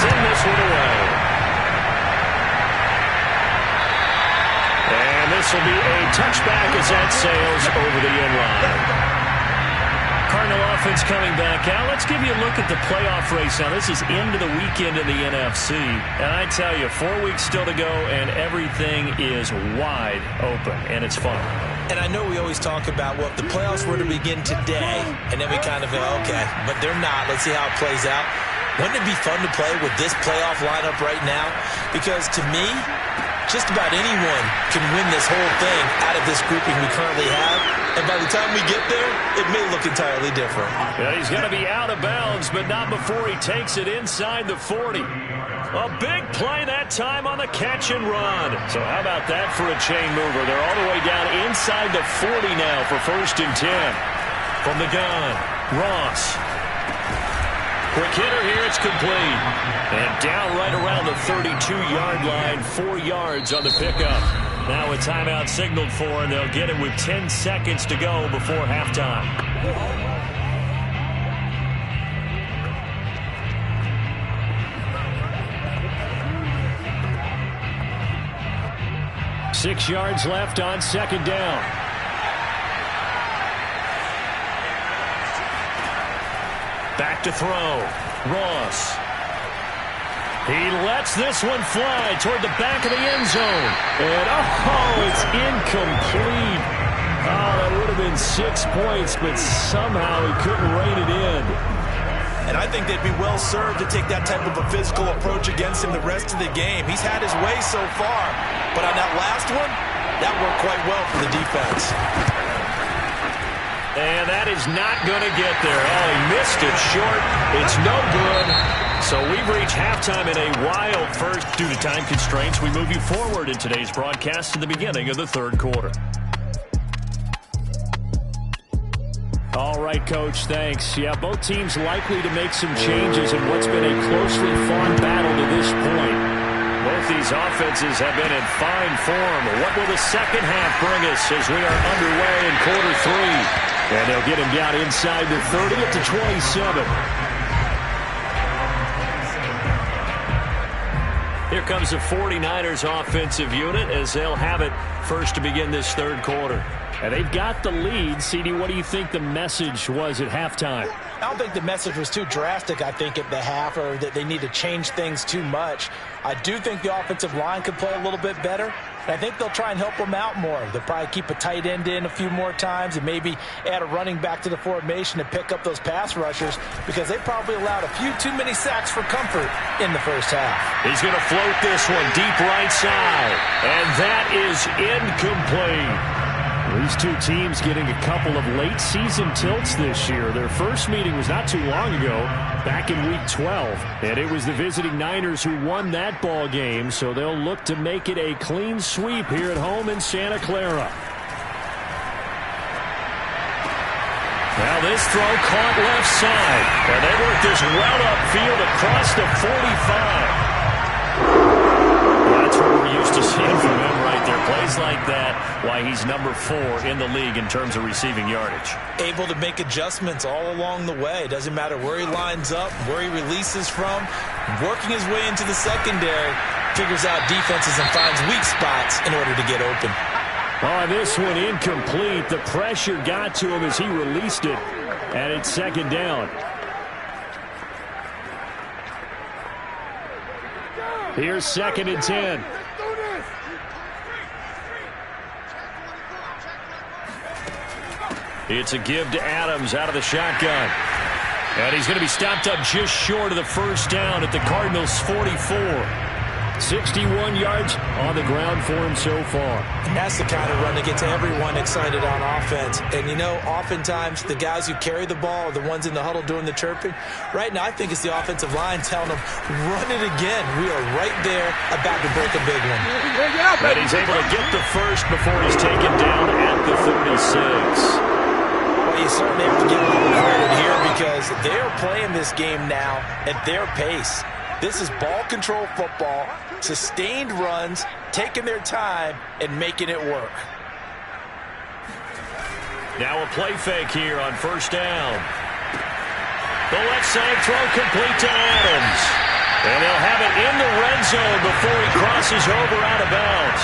send this one away. And this will be a touchback as that sails over the end line. Cardinal offense coming back out. Let's give you a look at the playoff race now. This is into the weekend in the NFC. And I tell you, 4 weeks still to go, and everything is wide open, and it's fun. And I know we always talk about, well, if the playoffs were to begin today, and then we kind of go, okay, but they're not. Let's see how it plays out. Wouldn't it be fun to play with this playoff lineup right now? Because to me, just about anyone can win this whole thing out of this grouping we currently have. And by the time we get there, it may look entirely different. Yeah, he's going to be out of bounds, but not before he takes it inside the 40. A big play that time on the catch and run. So how about that for a chain mover? They're all the way down inside the 40 now for 1st and 10. From the gun, Ross. Quick hitter here, it's complete. And down right around the 32-yard line, 4 yards on the pickup. Now a timeout signaled for, and they'll get it with 10 seconds to go before halftime. Six yards left on 2nd down. Back to throw. Ross. He lets this one fly toward the back of the end zone. And, oh, it's incomplete. Oh, that would have been 6 points, but somehow he couldn't rein it in. And I think they'd be well served to take that type of a physical approach against him the rest of the game. He's had his way so far. But on that last one, that worked quite well for the defense. And that is not going to get there. Oh, he missed it short. It's no good. So we've reached halftime in a wild first. Due to time constraints, we move you forward in today's broadcast to the beginning of the 3rd quarter. All right, Coach, thanks. Yeah, both teams likely to make some changes in what's been a closely fought battle to this point. Both these offenses have been in fine form. What will the second half bring us as we are underway in quarter 3? And they'll get him down inside the 30 to 27. Here comes the 49ers offensive unit as they'll have it first to begin this 3rd quarter. And they've got the lead. CD, what do you think the message was at halftime? I don't think the message was too drastic, I think, at the half, or that they need to change things too much. I do think the offensive line could play a little bit better. And I think they'll try and help them out more. They'll probably keep a tight end in a few more times and maybe add a running back to the formation to pick up those pass rushers, because they probably allowed a few too many sacks for comfort in the first half. He's going to float this one deep right side. And that is incomplete. These two teams getting a couple of late season tilts this year. Their first meeting was not too long ago, back in week 12. And it was the visiting Niners who won that ball game, so they'll look to make it a clean sweep here at home in Santa Clara. Now this throw caught left side. And they work this well upfield across the 45. That's what we're used to seeing from him right there. Plays like that, why he's number 4 in the league in terms of receiving yardage. Able to make adjustments all along the way. Doesn't matter where he lines up, where he releases from. Working his way into the secondary, figures out defenses and finds weak spots in order to get open. Oh, this one incomplete. The pressure got to him as he released it, and it's 2nd down. Here's 2nd and 10. It's a give to Adams out of the shotgun. And he's going to be stopped up just short of the first down at the Cardinals' 44. 61 yards on the ground for him so far. And that's the kind of run that gets everyone excited on offense. And, you know, oftentimes the guys who carry the ball are the ones in the huddle doing the chirping. Right now, I think it's the offensive line telling them, run it again. We are right there about to break a big one. And he's able to get the first before he's taken down at the 36. Well, you certainly have to give them the credit here because they're playing this game now at their pace. This is ball control football, sustained runs, taking their time, and making it work. Now a play fake here on first down. The left side throw complete to Adams. And they'll have it in the red zone before he crosses over out of bounds.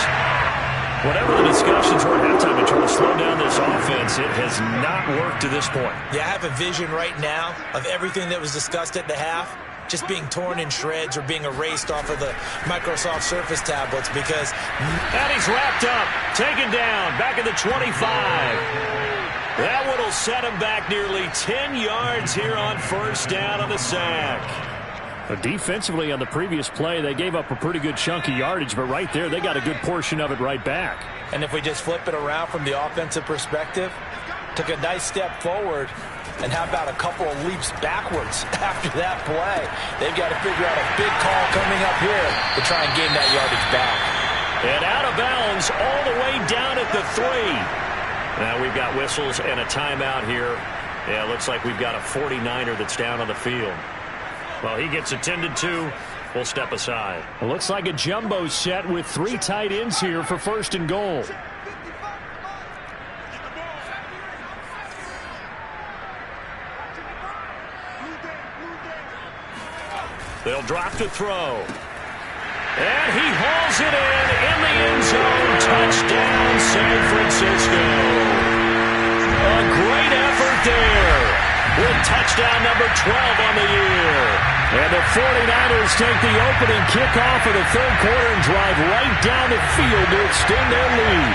Whatever the discussions were at halftime in trying to slow down this offense, it has not worked to this point. Yeah, I have a vision right now of everything that was discussed at the half just being torn in shreds or being erased off of the Microsoft Surface tablets because... And he's wrapped up, taken down, back at the 25. That one will set him back nearly 10 yards here on first down on the sack. But defensively on the previous play, they gave up a pretty good chunk of yardage, but right there, they got a good portion of it right back. And if we just flip it around from the offensive perspective, took a nice step forward, and how about a couple of leaps backwards after that play? They've got to figure out a big call coming up here to try and gain that yardage back. And out of bounds all the way down at the 3. Now we've got whistles and a timeout here. Yeah, it looks like we've got a 49er that's down on the field. Well, he gets attended to. We'll step aside. It looks like a jumbo set with 3 tight ends here for first and goal. They'll drop to throw. And he hauls it in the end zone. Touchdown, San Francisco. A great effort there with touchdown number 12 on the year. And the 49ers take the opening kickoff of the third quarter and drive right down the field to extend their lead.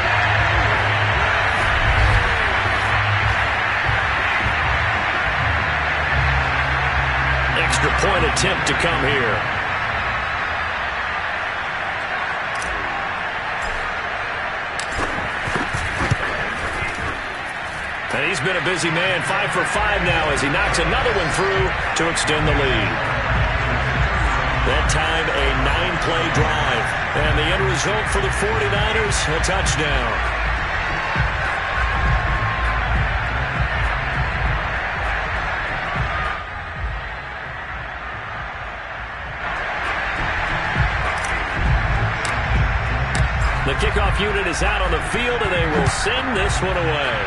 Extra point attempt to come here. And he's been a busy man, 5 for 5 now as he knocks another one through to extend the lead. That time a 9-play drive. And the end result for the 49ers, a touchdown. The kickoff unit is out on the field, and they will send this one away.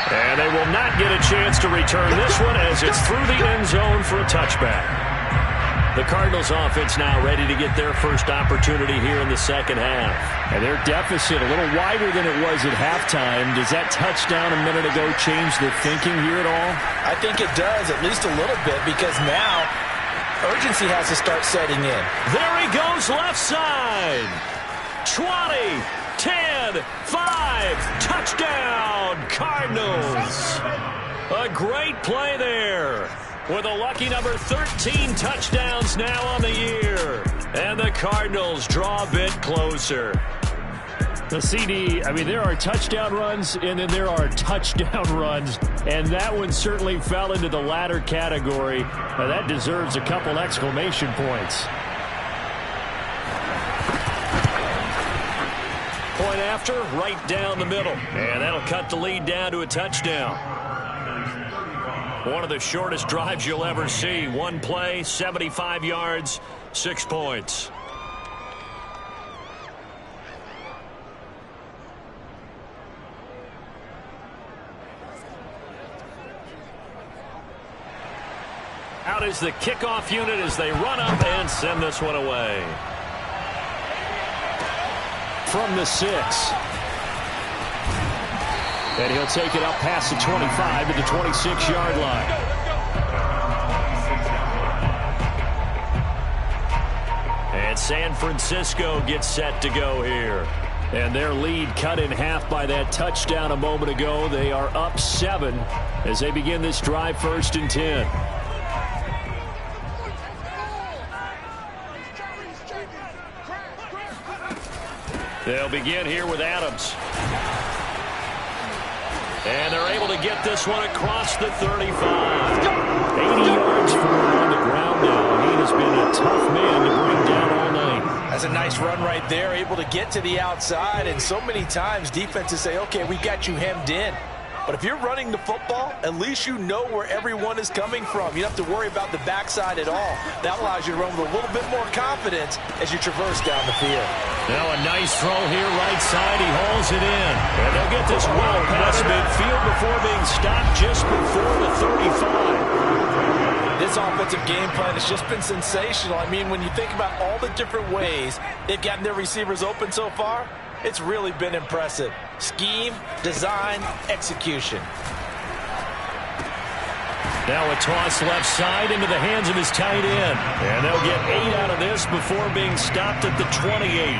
And they will not get a chance to return this one as it's through the end zone for a touchback. The Cardinals offense now ready to get their first opportunity here in the second half. And their deficit a little wider than it was at halftime. Does that touchdown a minute ago change the thinking here at all? I think it does, at least a little bit, because now urgency has to start setting in. There he goes left side. 20, 10, 5, touchdown, Cardinals. A great play there with a lucky number 13 touchdowns now on the year. And the Cardinals draw a bit closer. The CD, I mean, there are touchdown runs, and then there are touchdown runs, and that one certainly fell into the latter category. Now, that deserves a couple exclamation points. Point after, right down the middle. And that'll cut the lead down to a touchdown. One of the shortest drives you'll ever see. One play, 75 yards, 6 points. Out is the kickoff unit as they run up and send this one away. From the 6. And he'll take it up past the 25 to the 26-yard line. And San Francisco gets set to go here. And their lead cut in half by that touchdown a moment ago. They are up 7 as they begin this drive, 1st and 10. They'll begin here with Adams. And they're able to get this one across the 35. 80 yards for him on the ground now. He has been a tough man to bring down all night. That's a nice run right there, able to get to the outside. And so many times defenses say, okay, we got you hemmed in. But if you're running the football, at least you know where everyone is coming from. You don't have to worry about the backside at all. That allows you to run with a little bit more confidence as you traverse down the field. Now a nice throw here right side. He hauls throws it in. And they'll get this well past midfield before being stopped just before the 35. This offensive game plan has just been sensational. I mean, when you think about all the different ways they've gotten their receivers open so far, it's really been impressive. Scheme, design, execution. Now a toss left side into the hands of his tight end. And they'll get 8 out of this before being stopped at the 28.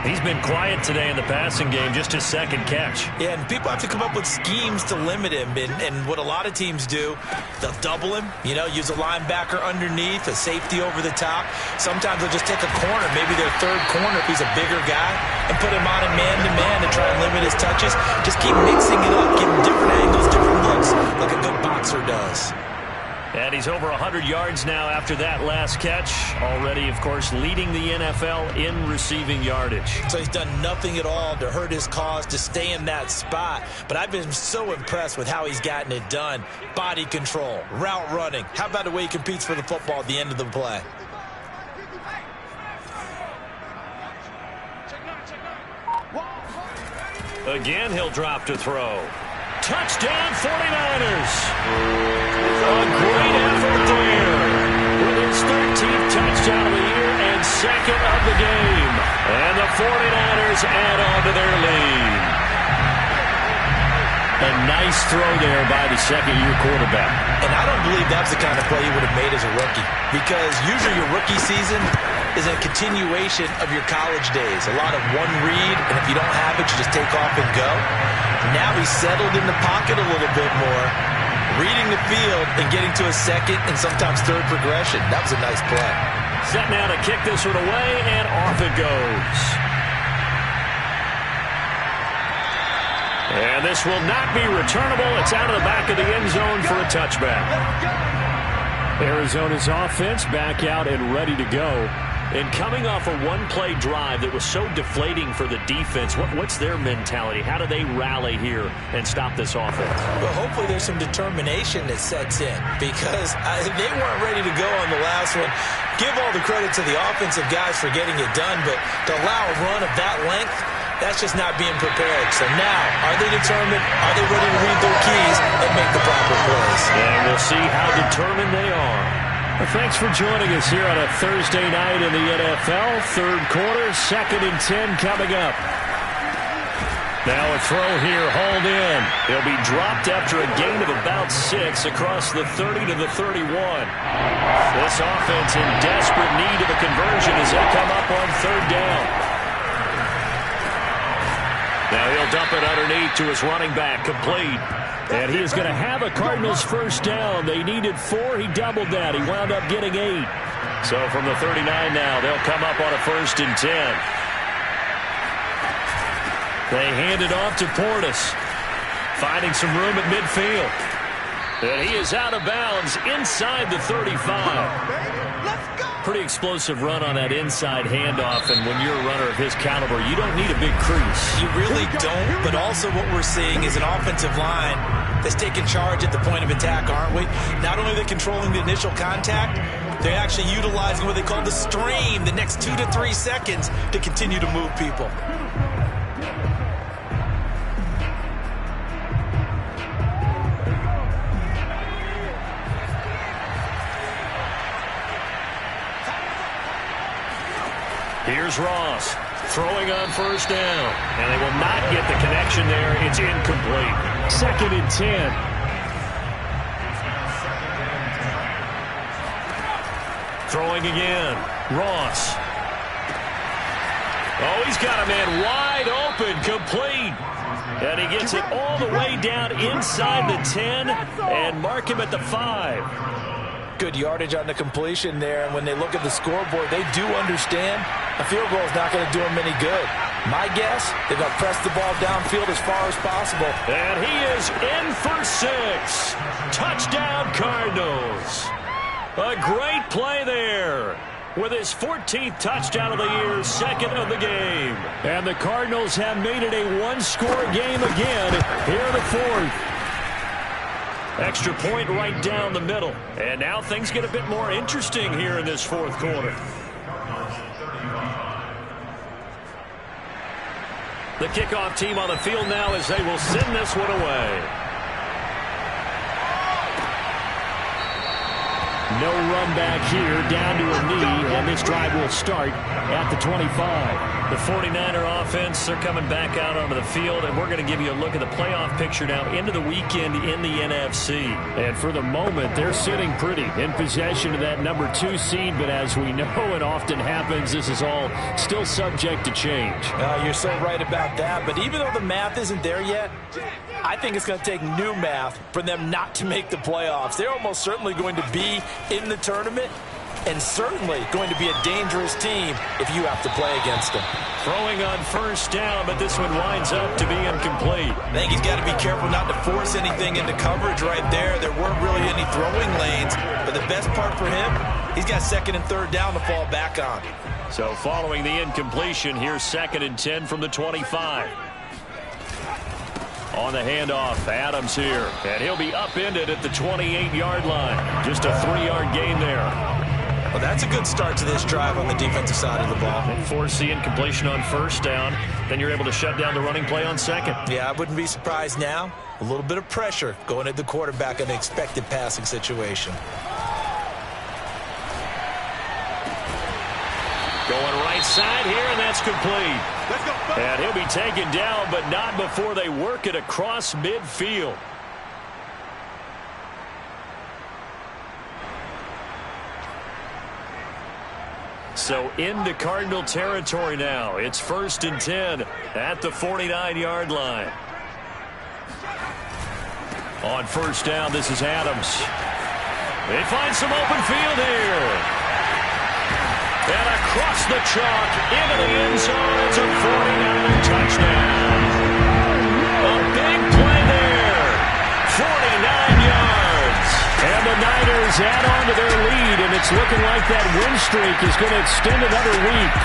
He's been quiet today in the passing game, just his second catch. Yeah, and people have to come up with schemes to limit him. And what a lot of teams do, they'll double him, use a linebacker underneath, a safety over the top. Sometimes they'll just take a corner, maybe their third corner if he's a bigger guy, and put him on a man-to-man to try and limit his touches. Just keep mixing it up, give him different angles, different looks, like a good boxer does. And he's over 100 yards now after that last catch. Already, of course, leading the NFL in receiving yardage. So he's done nothing at all to hurt his cause, to stay in that spot. But I've been so impressed with how he's gotten it done. Body control, route running. How about the way he competes for the football at the end of the play? Again, he'll drop to throw. Touchdown, 49ers. A great effort there with his 13th touchdown of the year and second of the game. And the 49ers add on to their lead. A nice throw there by the second-year quarterback. And I don't believe that's the kind of play he would have made as a rookie, because usually your rookie season is a continuation of your college days. A lot of one read, and if you don't have it, you just take off and go. Now he's settled in the pocket a little bit more, reading the field and getting to a second and sometimes third progression. That was a nice play. Set now to kick this one away, and off it goes. And this will not be returnable. It's out of the back of the end zone for a touchback. Arizona's offense back out and ready to go. And coming off a one-play drive that was so deflating for the defense, what's their mentality? How do they rally here and stop this offense? Well, hopefully there's some determination that sets in, because they weren't ready to go on the last one. Give all the credit to the offensive guys for getting it done, but to allow a run of that length, that's just not being prepared. So now, are they determined? Are they ready to read their keys and make the proper plays? And we'll see how determined they are. Well, thanks for joining us here on a Thursday night in the NFL. Third quarter, 2nd and 10 coming up. Now a throw here, hauled in. He'll be dropped after a gain of about 6 across the 30 to the 31. This offense in desperate need of a conversion as they come up on third down. Now he'll dump it underneath to his running back, complete. And he is going to have a Cardinals first down. They needed 4. He doubled that. He wound up getting 8. So from the 39 now, they'll come up on a 1st and 10. They hand it off to Portis, finding some room at midfield. And he is out of bounds inside the 35. Pretty explosive run on that inside handoff, and when you're a runner of his caliber, you don't need a big crease. You really don't, but also what we're seeing is an offensive line that's taking charge at the point of attack, aren't we? Not only are they controlling the initial contact, they're actually utilizing what they call the stream, the next 2 to 3 seconds, to continue to move people. Here's Ross throwing on first down, and they will not get the connection there. It's incomplete. 2nd and 10. Throwing again, Ross. Oh, he's got a man wide open, complete. And he gets it all the way down inside the 10 and mark him at the 5. Good yardage on the completion there. And when they look at the scoreboard, they do understand a field goal is not going to do them any good. My guess, they're going to press the ball downfield as far as possible. And he is in for 6. Touchdown, Cardinals. A great play there with his 14th touchdown of the year, 2nd of the game. And the Cardinals have made it a one-score game again here in the 4th. Extra point right down the middle. And now things get a bit more interesting here in this 4th quarter. The kickoff team on the field now as they will send this one away. No run back here, down to a knee, and this drive will start at the 25. The 49er offense, they're coming back out onto the field, and we're going to give you a look at the playoff picture now into the weekend in the NFC. And for the moment, they're sitting pretty in possession of that number 2 seed, but as we know it often happens, this is all still subject to change. You're so right about that, but even though the math isn't there yet, I think it's going to take new math for them not to make the playoffs. They're almost certainly going to be in the tournament and certainly going to be a dangerous team if you have to play against them. Throwing on first down, but this one winds up to be incomplete. I think he's got to be careful not to force anything into coverage right there. There weren't really any throwing lanes, but the best part for him, he's got 2nd and 3rd down to fall back on. So following the incompletion, here's 2nd and 10 from the 25. On the handoff, Adams here, and he'll be upended at the 28-yard line. Just a 3-yard gain there. Well, that's a good start to this drive on the defensive side of the ball. They force the incompletion on first down. Then you're able to shut down the running play on 2nd. Yeah, I wouldn't be surprised now. A little bit of pressure going at the quarterback in an expected passing situation. Going right side here, and that's complete. And he'll be taken down, but not before they work it across midfield. So into Cardinal territory now. It's 1st and 10 at the 49-yard line. On first down, this is Adams. They find some open field here. And across the chalk into the end zone. It's a 49er touchdown. A big play there. 49 yards. And the Niners add on to their lead, and it's looking like that win streak is going to extend another week.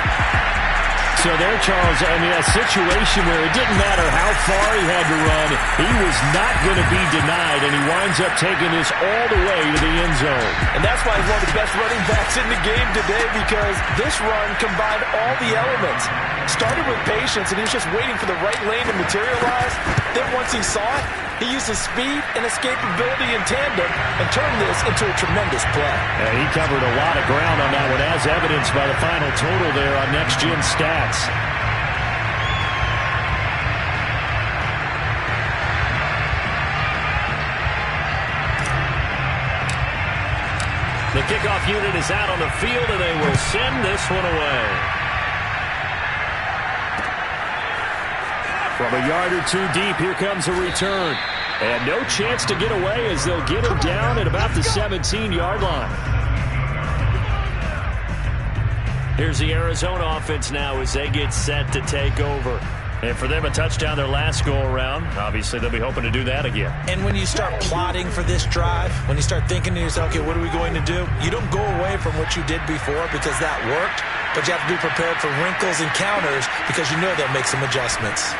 So there, Charles, I mean, a situation where it didn't matter how far he had to run, he was not going to be denied, and he winds up taking this all the way to the end zone. And that's why he's one of the best running backs in the game today, because this run combined all the elements. Started with patience, and he was just waiting for the right lane to materialize. Then once he saw it, he used his speed and escapability in tandem and turned this into a tremendous play. Yeah, he covered a lot of ground on that one, as evidenced by the final total there on Next Gen Stats. The kickoff unit is out on the field, and they will send this one away. From a yard or two deep, here comes a return. And no chance to get away as they'll get him down at about the 17-yard line. Here's the Arizona offense now as they get set to take over. And for them, a touchdown their last go-around. Obviously, they'll be hoping to do that again. And when you start plotting for this drive, when you start thinking to yourself, okay, what are we going to do? You don't go away from what you did before because that worked, but you have to be prepared for wrinkles and counters because you know they'll make some adjustments.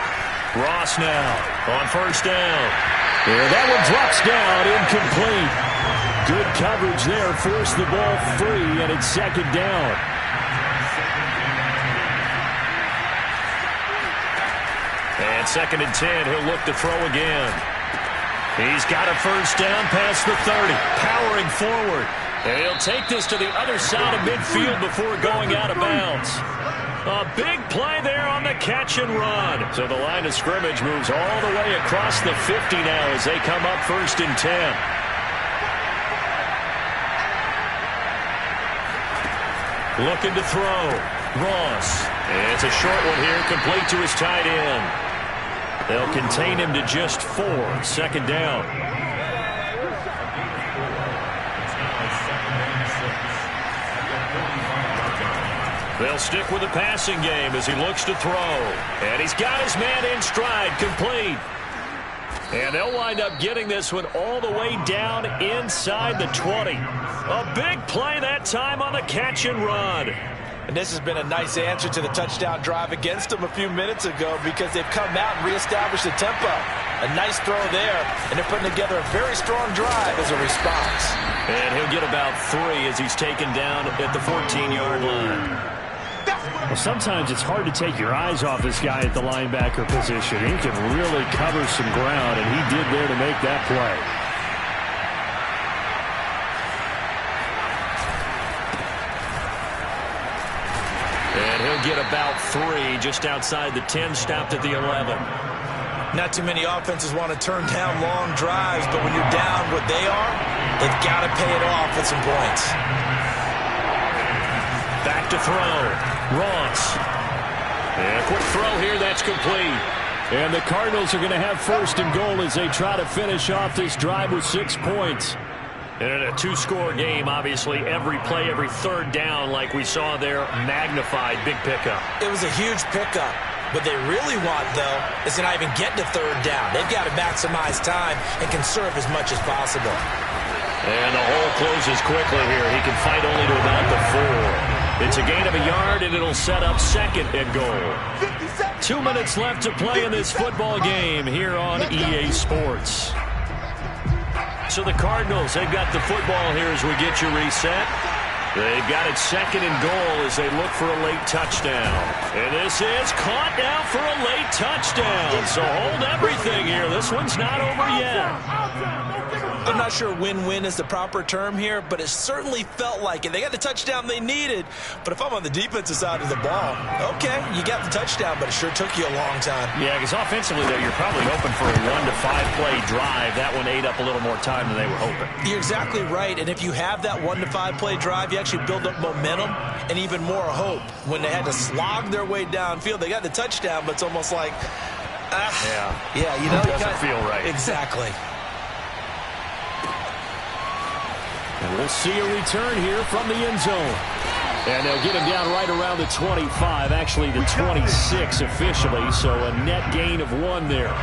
Ross now on first down. Yeah, that one drops down, incomplete. Good coverage there, forced the ball free, and it's 2nd down. And 2nd and 10, he'll look to throw again. He's got a first down past the 30, powering forward. And he'll take this to the other side of midfield before going out of bounds. A big play there on the catch and run. So the line of scrimmage moves all the way across the 50 now as they come up 1st and 10. Looking to throw. Ross. It's a short one here, complete to his tight end. They'll contain him to just 4. 2nd down. They'll stick with the passing game as he looks to throw. And he's got his man in stride, complete. And they'll wind up getting this one all the way down inside the 20. A big play that time on the catch and run. And this has been a nice answer to the touchdown drive against them a few minutes ago because they've come out and reestablished the tempo. A nice throw there, and they're putting together a very strong drive as a response. And he'll get about 3 as he's taken down at the 14-yard line. Well, sometimes it's hard to take your eyes off this guy at the linebacker position. He can really cover some ground, and he did there to make that play. And he'll get about 3 just outside the 10, stopped at the 11. Not too many offenses want to turn down long drives, but when you're down what they are, they've got to pay it off with some points. Back to throw. Ross. And a quick throw here. That's complete. And the Cardinals are going to have 1st and goal as they try to finish off this drive with 6 points. And in a 2-score game, obviously, every play, every 3rd down, like we saw there, magnified. Big pickup. It was a huge pickup. What they really want, though, is to not even get to 3rd down. They've got to maximize time and conserve as much as possible. And the hole closes quickly here. He can fight only to about the 4. It's a gain of a yard, and it'll set up 2nd and goal. 2 minutes left to play in this football game here on EA Sports. So the Cardinals, they've got the football here as we get you reset. They've got it 2nd and goal as they look for a late touchdown. And this is caught now for a late touchdown. So hold everything here. This one's not over yet. I'm not sure win-win is the proper term here, but it certainly felt like it. They got the touchdown they needed, but if I'm on the defensive side of the ball, okay, you got the touchdown, but it sure took you a long time. Yeah, because offensively, though, you're probably hoping for a 1 to 5 play drive. That one ate up a little more time than they were hoping. You're exactly right, and if you have that 1 to 5 play drive, you actually build up momentum and even more hope. When they had to slog their way downfield, they got the touchdown, but it's almost like, yeah, you know, it doesn't feel right. Exactly. And we'll see a return here from the end zone. And they'll get him down right around the 25, actually the 26 officially, so a net gain of 1 there.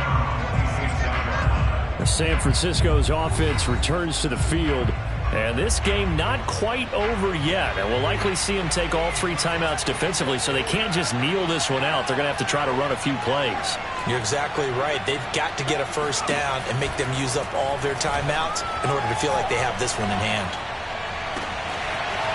San Francisco's offense returns to the field, and this game not quite over yet. And we'll likely see them take all 3 timeouts defensively, so they can't just kneel this one out. They're going to have to try to run a few plays. You're exactly right. They've got to get a 1st down and make them use up all their timeouts in order to feel like they have this one in hand.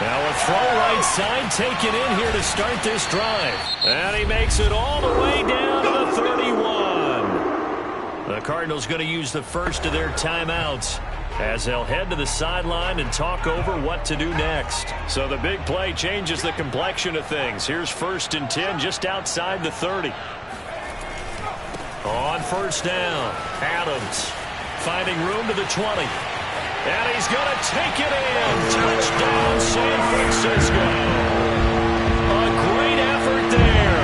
Now a throw right side taken in here to start this drive. And he makes it all the way down to the 31. The Cardinals going to use the 1st of their timeouts as they'll head to the sideline and talk over what to do next. So the big play changes the complexion of things. Here's 1st and 10 just outside the 30. On 1st down, Adams finding room to the 20. And he's going to take it in. Touchdown, San Francisco. A great effort there.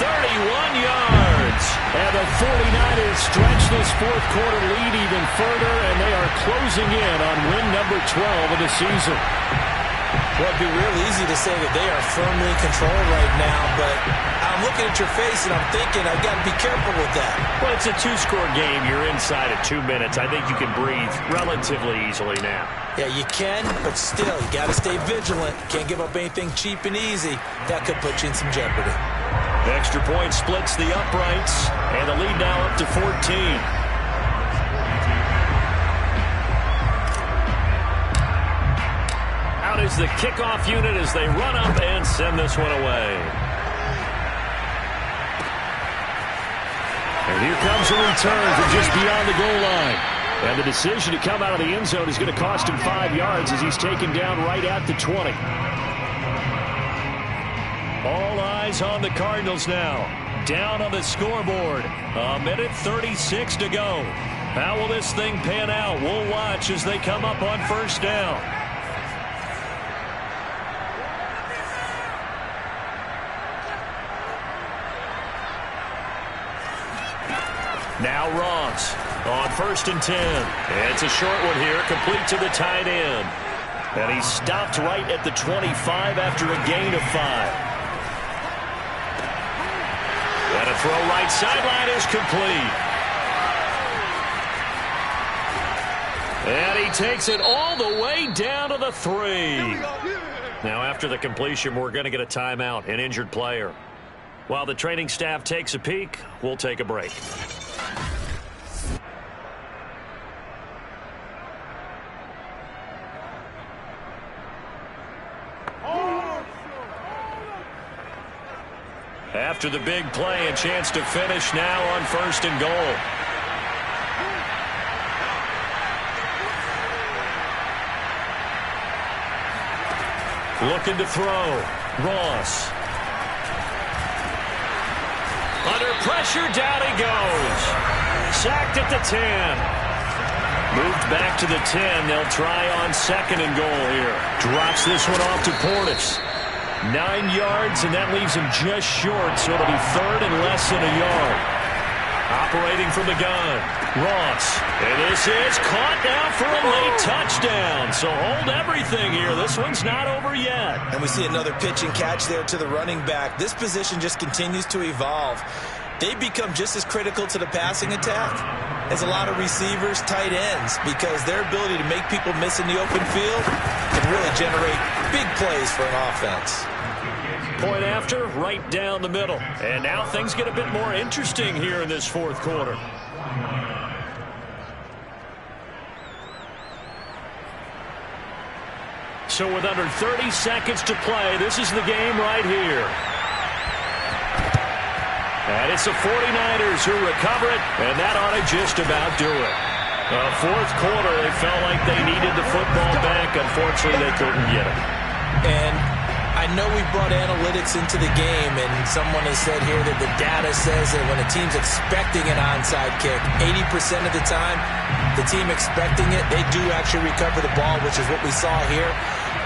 31 yards. And the 49ers stretch this 4th quarter lead even further, and they are closing in on win number 12 of the season. Well, it'd be real easy to say that they are firmly in control right now, but I'm looking at your face and I'm thinking I've got to be careful with that. Well, it's a 2-score game. You're inside of 2 minutes. I think you can breathe relatively easily now. Yeah, you can, but still, you got to stay vigilant. Can't give up anything cheap and easy. That could put you in some jeopardy. The extra point splits the uprights, and the lead now up to 14. Out is the kickoff unit as they run up and send this one away. And here comes a return from just beyond the goal line. And the decision to come out of the end zone is going to cost him 5 yards as he's taken down right at the 20. All eyes on the Cardinals now. Down on the scoreboard. 1:36 to go. How will this thing pan out? We'll watch as they come up on 1st down. Now Ross on 1st and 10. It's a short one here, complete to the tight end. And he stopped right at the 25 after a gain of 5. And a throw right sideline is complete. And he takes it all the way down to the 3. Now after the completion, we're going to get a timeout, an injured player. While the training staff takes a peek, we'll take a break. After the big play, a chance to finish now on 1st and goal. Looking to throw. Ross. Under pressure, down he goes. Sacked at the 10. Moved back to the 10. They'll try on 2nd and goal here. Drops this one off to Portis. 9 yards, and that leaves him just short, so it'll be 3rd and less than a yard. Operating from the gun. Ross. And this is caught now for a late touchdown. So hold everything here. This one's not over yet. And we see another pitch and catch there to the running back. This position just continues to evolve. They become just as critical to the passing attack as a lot of receivers, tight ends, because their ability to make people miss in the open field can really generate big plays for an offense. Point after, right down the middle. And now things get a bit more interesting here in this 4th quarter. So with under 30 seconds to play, this is the game right here. And it's the 49ers who recover it, and that ought to just about do it. 4th quarter, they felt like they needed the football back. Unfortunately, they couldn't get it. And I know we brought analytics into the game, and someone has said here that the data says that when a team's expecting an onside kick, 80% of the time, the team expecting it, they do actually recover the ball, which is what we saw here.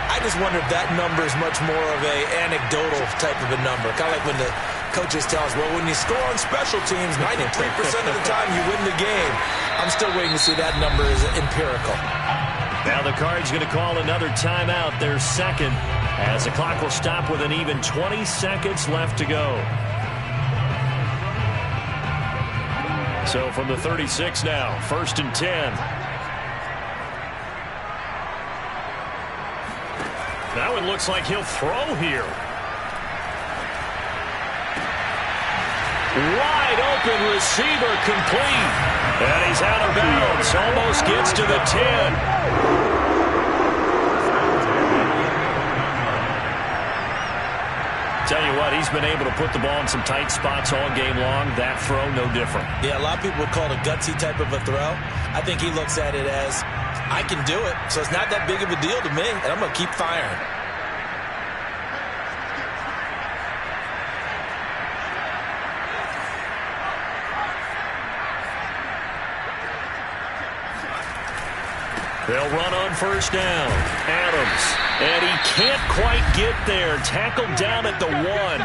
I just wonder if that number is much more of a anecdotal type of a number. Kind of like when the coaches tell us, well, when you score on special teams, 93% of the time you win the game. I'm still waiting to see that number is empirical. Now the Cards going to call another timeout, their 2nd, as the clock will stop with an even 20 seconds left to go. So from the 36 now, 1st and 10. That one looks like he'll throw here. Wide open receiver complete. And he's out of bounds. Almost gets to the 10. Tell you what, he's been able to put the ball in some tight spots all game long. That throw, no different. Yeah, a lot of people would call it a gutsy type of a throw. I think he looks at it as, I can do it, so it's not that big of a deal to me, and I'm going to keep firing. They'll run on 1st down. Adams. And he can't quite get there. Tackled down at the 1.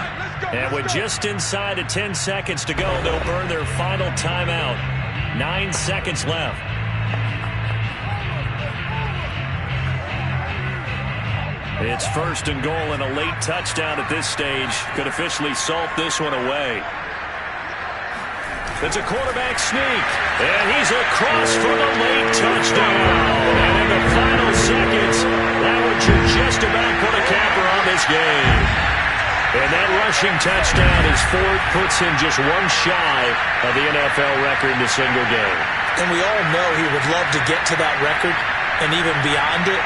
And with just inside of 10 seconds to go, they'll burn their final timeout. 9 seconds left. It's 1st and goal, and a late touchdown at this stage could officially salt this one away. It's a quarterback sneak, and he's across for the late touchdown. And in the final seconds, that one should just about put a capper on this game. And that rushing touchdown, his 4th, puts him just one shy of the NFL record in a single game. And we all know he would love to get to that record and even beyond it,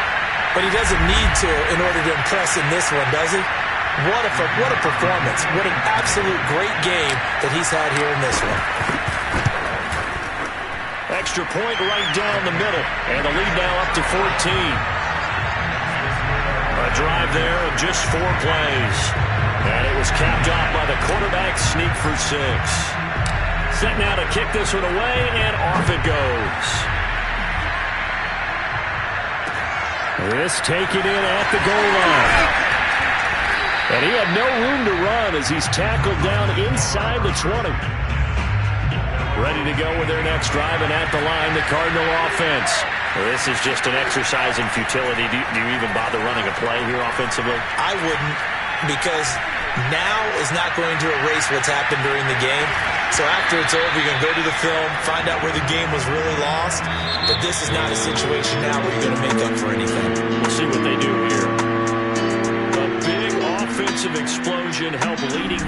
but he doesn't need to in order to impress in this one, does he? What a performance. What an absolute great game that he's had here in this one. Extra point right down the middle, and the lead now up to 14. A drive there of just 4 plays. And it was capped off by the quarterback sneak for 6. Set now to kick this one away, and off it goes. This taken in at the goal line. And he had no room to run as he's tackled down inside the 20. Ready to go with their next drive, and at the line, the Cardinal offense. This is just an exercise in futility. Do you even bother running a play here offensively? I wouldn't, because now is not going to erase what's happened during the game. So after it's over, you're going to go to the film, find out where the game was really lost. But this is not a situation now where you're going to make up for anything. We'll see what they do here. A big offensive explosion helped leading